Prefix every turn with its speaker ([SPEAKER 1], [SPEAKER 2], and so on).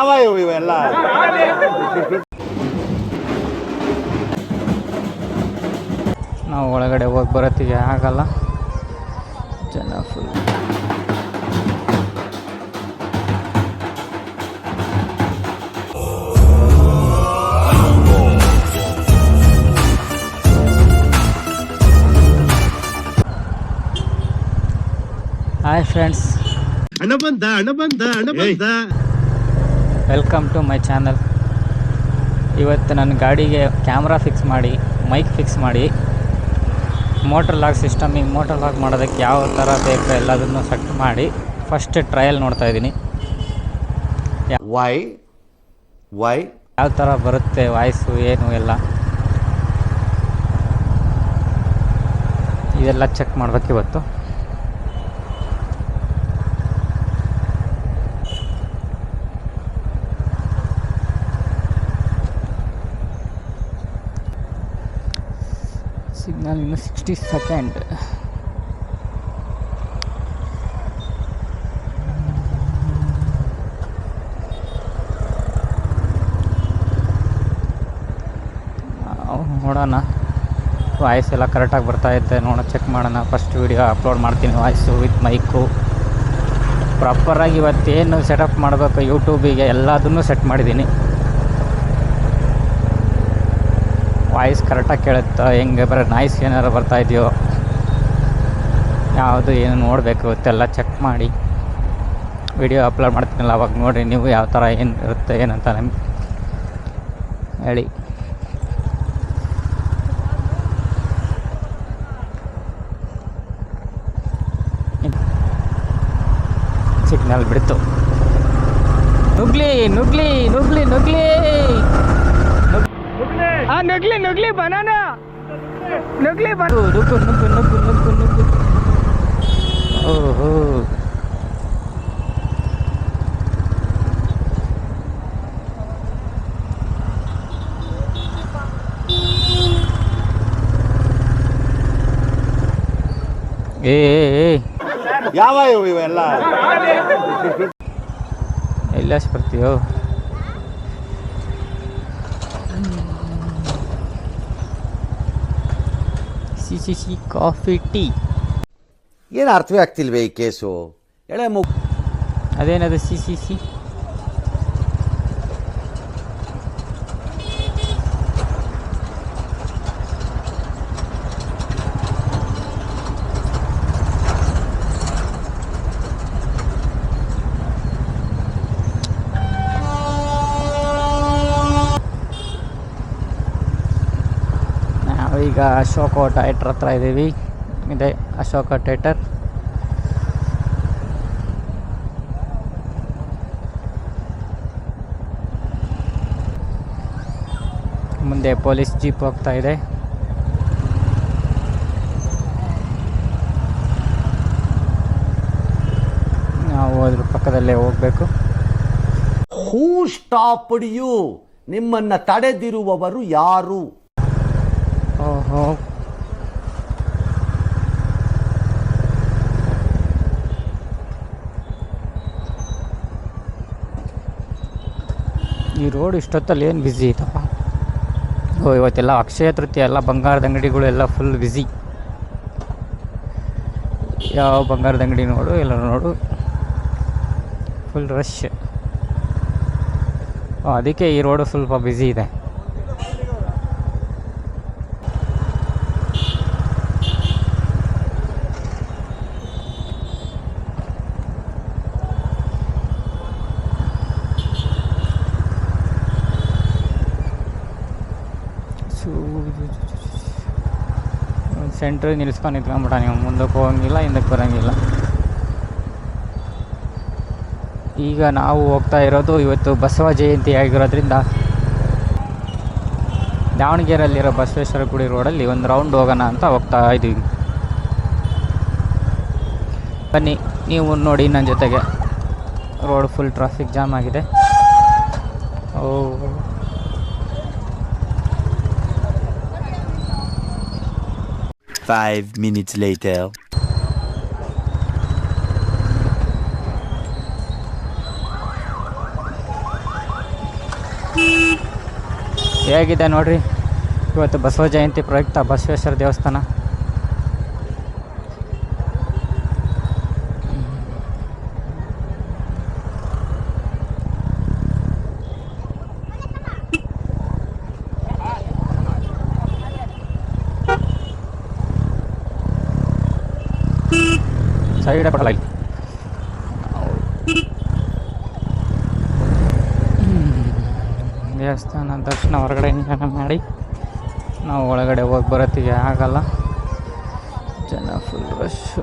[SPEAKER 1] ಯಾವ ಇವೆಲ್ಲ
[SPEAKER 2] ನಾವು ಒಳಗಡೆ ಹೋಗಿ ಬರೋತ್ತಿಗೆ ಆಗಲ್ಲ, ಜನ ಫುಲ್. ಹಾಯ್ ಫ್ರೆಂಡ್ಸ್,
[SPEAKER 1] ಹಣ ಬಂದ
[SPEAKER 2] ವೆಲ್ಕಮ್ ಟು ಮೈ ಚಾನಲ್. ಇವತ್ತು ನನ್ನ ಗಾಡಿಗೆ ಕ್ಯಾಮ್ರಾ ಫಿಕ್ಸ್ ಮಾಡಿ, ಮೈಕ್ ಫಿಕ್ಸ್ ಮಾಡಿ, ಮೋಟರ್ ಲಾಕ್ ಸಿಸ್ಟಮಿಗೆ ಮೋಟರ್ ಲಾಕ್ ಮಾಡೋದಕ್ಕೆ ಯಾವ ಥರ ಬೇಕು ಎಲ್ಲದನ್ನು ಸೆಟ್ ಮಾಡಿ ಫಸ್ಟ್ ಟ್ರಯಲ್ ನೋಡ್ತಾ ಇದ್ದೀನಿ.
[SPEAKER 1] ವೈ
[SPEAKER 2] ಯಾವ ಥರ ಬರುತ್ತೆ ವಾಯ್ಸು ಏನು ಎಲ್ಲ ಇದೆಲ್ಲ ಚೆಕ್ ಮಾಡ್ಬೇಕು ಇವತ್ತು. ಸಿಗ್ನಲ್ ಇನ್ನು 60 ಸೆಕೆಂಡ್. ನೋಡೋಣ, ವಾಯ್ಸ್ ಎಲ್ಲ ಕರೆಕ್ಟಾಗಿ ಬರ್ತಾಯಿದ್ದೆ ನೋಡೋಣ, ಚೆಕ್ ಮಾಡೋಣ. ಫಸ್ಟ್ ವೀಡಿಯೋ ಅಪ್ಲೋಡ್ ಮಾಡ್ತೀನಿ ವಾಯ್ಸು ವಿತ್ ಮೈಕು ಪ್ರಾಪರಾಗಿ. ಇವತ್ತೇನು ಸೆಟಪ್ ಮಾಡಬೇಕು ಯೂಟ್ಯೂಬಿಗೆ ಎಲ್ಲದನ್ನೂ ಸೆಟ್ ಮಾಡಿದ್ದೀನಿ. ವಾಯ್ಸ್ ಕರೆಕ್ಟಾಗಿ ಕೇಳುತ್ತಾ, ಹೆಂಗೆ ಬರೋ ನಾಯ್ಸ್ ಏನಾರು ಬರ್ತಾಯಿದೆಯೋ ಯಾವುದು ಏನು ನೋಡಬೇಕು, ಇವತ್ತೆಲ್ಲ ಚೆಕ್ ಮಾಡಿ ವಿಡಿಯೋ ಅಪ್ಲೋಡ್ ಮಾಡ್ತೀನಲ್ಲ, ಅವಾಗ ನೋಡಿರಿ ನೀವು ಯಾವ ಥರ ಏನು ಇರುತ್ತೆ ಏನಂತ ನಮ್ಗೆ ಹೇಳಿ. ಸಿಗ್ನಲ್ ಬಿಡ್ತು. ನುಗ್ಲಿ ನುಗ್ಲಿ ನುಗ್ಲಿ ನುಗ್ಲಿ ನುಗ್ಲಿ ಬನಾನ ನುಗ್ಲಿ ನುಗ್ಗು ನುಗ್ಗು ನುಗ್ಗು ನುಗ್ಗು ನುಗ್ಗು. ಓಹೋ,
[SPEAKER 1] ಯಾವ ಇವೆಲ್ಲ
[SPEAKER 2] ಎಲ್ಲ ಬರ್ತೀಯೋ? ಸಿ ಕಾಫಿ ಟೀ
[SPEAKER 1] ಏನು ಅರ್ಥವೇ ಆಗ್ತಿಲ್ವೇ ಈ ಕೇಸು? ಎಳೆ
[SPEAKER 2] ಅದೇನದು ಸಿ ಈಗ ಅಶೋಕ ಥಿಯೇಟರ್ ಹತ್ರ ಇದ್ದೀವಿ. ಇದೆ ಅಶೋಕ ಥಿಯೇಟರ್. ಮುಂದೆ ಪೊಲೀಸ್ ಜೀಪ್ ಹೋಗ್ತಾ ಇದೆ. ನಾವು ಅದ್ರ ಪಕ್ಕದಲ್ಲೇ ಹೋಗಬೇಕು.
[SPEAKER 1] ಹೂ ಸ್ಟಾಪ್ಡ್ ಯು? ನಿಮ್ಮನ್ನ ತಡೆದಿರುವವರು ಯಾರು?
[SPEAKER 2] ಓಹೋ, ಈ ರೋಡ್ ಇಷ್ಟೊತ್ತಲ್ಲಿ ಏನು ಬ್ಯುಸಿ ಐತಪ್ಪ. ಇವತ್ತೆಲ್ಲ ಅಕ್ಷಯ ತೃತೀಯ, ಎಲ್ಲ ಬಂಗಾರದ ಅಂಗಡಿಗಳು ಎಲ್ಲ ಫುಲ್ ಬ್ಯುಸಿ. ಯಾವ ಬಂಗಾರದ ಅಂಗಡಿ ನೋಡು, ಎಲ್ಲ ನೋಡು ಫುಲ್ ರಶ್. ಅದಕ್ಕೆ ಈ ರೋಡು ಸ್ವಲ್ಪ ಬ್ಯುಸಿ ಇದೆ. ಸೆಂಟ್ರಿಗೆ ನಿಲ್ಲಿಸ್ಕೊಂಡು ನಿಂತ್ಕೊಂಡ್ಬಿಟ್ಟ. ನೀವು ಮುಂದಕ್ಕೆ ಹೋಗಂಗಿಲ್ಲ, ಹಿಂದಕ್ಕೆ ಬರೋಂಗಿಲ್ಲ. ಈಗ ನಾವು ಹೋಗ್ತಾ ಇರೋದು, ಇವತ್ತು ಬಸವ ಜಯಂತಿ ಆಗಿರೋದ್ರಿಂದ ದಾವಣಗೆರೆಯಲ್ಲಿರೋ ಬಸವೇಶ್ವರ ಗುಡಿ ರೋಡಲ್ಲಿ ಒಂದು ರೌಂಡ್ ಹೋಗೋಣ ಅಂತ ಹೋಗ್ತಾ ಇದ್ದೀವಿ. ಬನ್ನಿ ನೀವು ನೋಡಿ ನನ್ನ ಜೊತೆಗೆ. ರೋಡ್ ಫುಲ್ ಟ್ರಾಫಿಕ್ ಜಾಮ್ ಆಗಿದೆ. ಓ,
[SPEAKER 3] 5 minutes later.
[SPEAKER 2] ಹೇಗಿದೆ ನೋಡಿರಿ. ಇವತ್ತು ಬಸವ ಜಯಂತಿ ಪ್ರಯುಕ್ತ ಬಸವೇಶ್ವರ ದೇವಸ್ಥಾನ. ಸೈಡ್ ಕೊಡಲ್ಲ ಇಲ್ಲಿ. ದೇವಸ್ಥಾನ ದರ್ಶನ ಹೊರಗಡೆ ಮಾಡಿ ನಾವು ಒಳಗಡೆ ಹೋಗಿ ಬರೋತ್ತಿಗೆ ಆಗಲ್ಲ, ಜನ ಫುಲ್ ರಶ್ಶು.